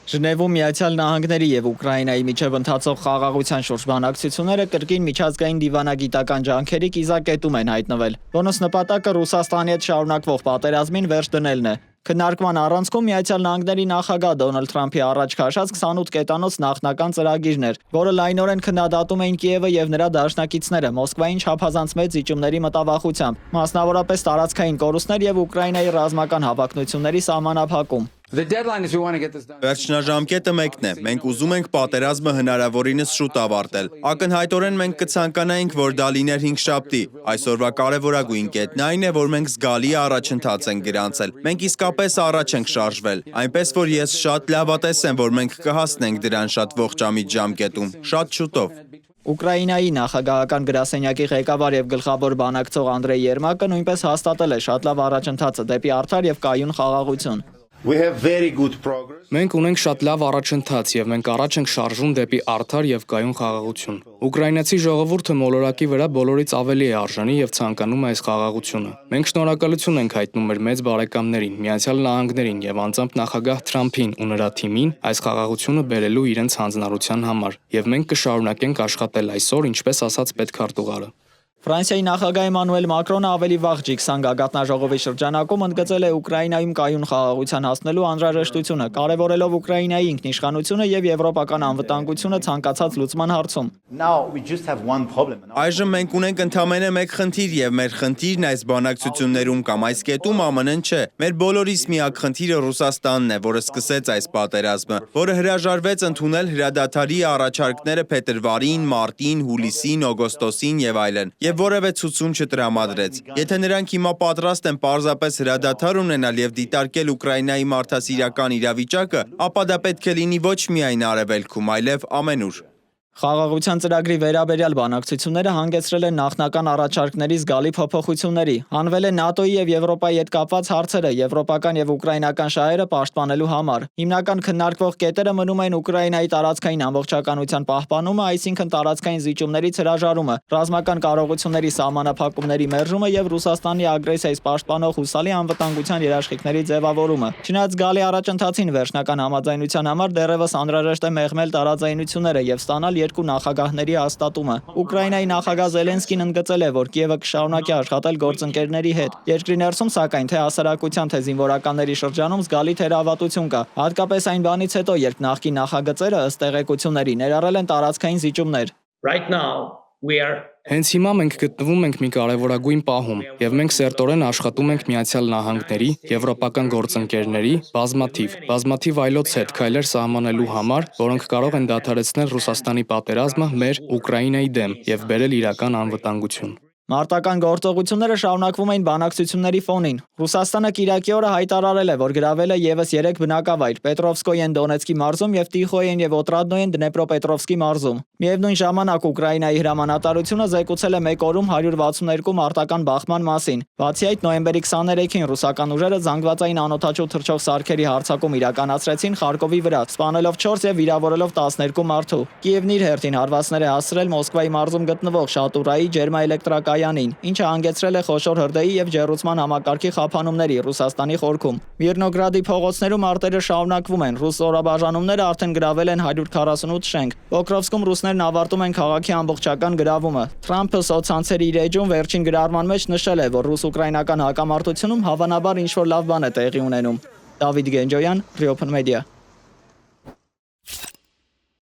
Ժնևում Միացյալ Նահանգների եւ Ուկրաինայի միջև ընթացող խաղաղության շուրջ բանակցությունները կրկին միջազգային դիվանագիտական ջանքերի կիզակետում են հայտնվել, որոնց նպատակը Ռուսաստանի հետ շարունակվող պատերազմին վերջ դնելն է։ Քննարկման առանցքում Միացյալ Նահանգների նախագահ Դոնալդ Թրամփի առաջ քաշած 28 կետանոց նախնական ծրագիրն էր, որը լայնորեն քննադատում էին Կիևը եւ նրա դաշնակիցները Մոսկվային չափազանց մեծ զիջումների մտավախությամբ, մասնավորապես տարածքային կորուստներ եւ Ուկրաինայի ռազմական հավակնությունների սահմանափակում։ Վերջնաժամկետը մեկն է, մենք ուզում ենք պատերազմը հնարավորինս շուտ ավարտել։ Ակնհայտորեն մենք կցանկանայինք, որ դա լիներ հինգշաբթի։ Այսօրվա կարևորագույն կետն այն է, որ մենք զգալի առաջընթաց ենք գրանցել։ Մենք իսկապես առաջ ենք շարժվել, այնպես որ ես շատ լավատես եմ, որ մենք կհասնենք դրան շատ ողջամիտ ժամկետում, շատ շուտով։ Ուկրաինայի նախագահական գրասենյակի ղեկավար եւ գլխավոր բանակցող Անդրեյ Երմակը նույնպես հաստատել է շատ լավ առաջընթացը դեպի արդար եւ կայուն խաղաղություն։ Մենք ունենք շատ լավ առաջընթաց եւ մենք առաջ ենք շարժվում դեպի արդար եւ կայուն խաղաղություն։ Ուկրաինացի ժողովուրդը մոլորակի վրա բոլորից ավելի է արժանի եւ ցանկանում է այս խաղաղությունը։ Մենք շնորհակալություն ենք հայտնում մեր մեծ բարեկամներին, Միացյալ Նահանգներին եւ անձամբ նախագահ Թրամփին ու նրա թիմին այս խաղաղությունը բերելու իրենց հանձնառության համար եւ մենք կշարունակենք աշխատել այսօր, ինչպես ասաց պետքարտուղարը։ Ֆրանսիայի նախագահ Էմանուել Մակրոնը ավելի վաղ G20 գագաթնաժողովի շրջանակում ընդգծել է Ուկրաինայում կայուն խաղաղության հասնելու անհրաժեշտությունը, կարևորելով Ուկրաինայի ինքնիշխանությունը եւ եվրոպական անվտանգությունը ցանկացած լուծման հարցում։ Այժմ մենք ունենք ընդամենը մեկ խնդիր եւ մեր խնդիրն այս բանակցություններում կամ այս կետում ԱՄՆ-ն չէ։ Մեր բոլորիս միակ խնդիրը Ռուսաստանն է, որը սկսեց այս պատերազմը, որը հրաժարվեց ընդունել հրադադարի առաջարկները փետրվարին, մարտին, հուլիսին, օգոստոսին եւ այլն։ Եվ որևէ ցուցում չտրամադրեց։ Եթե նրանք հիմա պատրաստ են պարզապես հրադադար ունենալ եւ դիտարկել Ուկրաինայի մարդասիրական իրավիճակը, ապա դա պետք է լինի ոչ միայն արևելքում, այլև ամենուր։ Խաղաղության ծրագրի վերաբերյալ բանակցությունները հանգեցրել են նախնական առաջարկների զգալի փոփոխությունների։ Հանվել է ՆԱՏՕ-ի եւ Եվրոպայի հետ կապված հարցերը եվրոպական եւ ուկրաինական շահերը պաշտպանելու համար։ Հիմնական քննարկվող կետերը մնում են Ուկրաինայի տարածքային ամբողջականության պահպանումը, այսինքն տարածքային զիջումներից հրաժարումը, ռազմական կարողությունների սահմանափակումների մերժումը եւ Ռուսաստանի ագրեսիայից պաշտպանող հուսալի անվտանգության երաշխիքների ձևավորումը։ Չնայած զգալի առաջընթացին վերջնական համաձայնության համար դեռևս անհրաժեշտ է մեղմել տարածայնությունները եւ ստանալ երկու նախագահների հաստատումը։ Ուկրաինայի նախագահ Զելենսկին ընդգծել է, որ Կիևը կշարունակի աշխատել գործընկերների հետ։ Երկրի ներսում, սակայն, թե հասարակության, թե զինվորականների շրջանում զգալի թերավատություն կա, հատկապես այն բանից հետո, երբ նախկին նախագծերը ըստ տեղեկությունների ներառել են տարածքային զիջումներ։ Հենց հիմա մենք գտնվում ենք մի կարևորագույն պահում, եւ մենք սերտորեն աշխատում ենք Միացյալ Նահանգների, եվրոպական գործընկերների, բազմաթիվ այլոց հետ քայլեր սահմանելու համար, որոնք կարող են դադարեցնել Ռուսաստանի պատերազմը մեր Ուկրաինայի դեմ եւ բերել իրական անվտանգություն։ Մարտական գործողությունները շարունակվում էին բանակցությունների ֆոնին։ Ռուսաստանը Կիրակի օրը հայտարարել է, որ գրավել է եւս 3 բնակավայր՝ Պետրովսկոյեն Դոնեցկի մարզում եւ Տիխոյեն եւ Օտրադնոյեն Դնեպրոպետրովսկի մարզում։ Միևնույն ժամանակ Ուկրաինայի հրամանատարությունը զեկուցել է 1 օրում 162 մարտական բախման մասին։ Բացի այդ, նոյեմբերի 23-ին ռուսական ուժերը զանգվածային անօդաչու թռչող սարքերի հարձակում իրականացրեցին Խարկովի վրա, սպանելով 4 եւ վիրավորելով 12 մարդու։ Կիևն իր հերթին հարվածներ է հասցրել Մոսկվայի մարզում գտնվող Շատուրայի ջերմաէլեկտրակայանին, ինչը հանգեցրել է խոշոր հրդեհի եւ ջեռուցման համակարգի խափանումների Ռուսաստանի խորքում։ Միրնոգրադի փողոցներում արտերը շարունակվում են։ Ռուս զորաբաժանումները արդեն գրավել են 148 շենք։ Պոկրովսկում ռուսներն ավարտում են քաղաքի ամբողջական գրավումը։ Թրամփը սոցցանցերի իր էջում վերջին գրառման մեջ նշել է, որ ռուս-ուկրաինական հակամարտությունում հավանաբար ինչ-որ լավ բան է տեղի ունենում։ Դավիթ Գենջոյան, Free Open Media։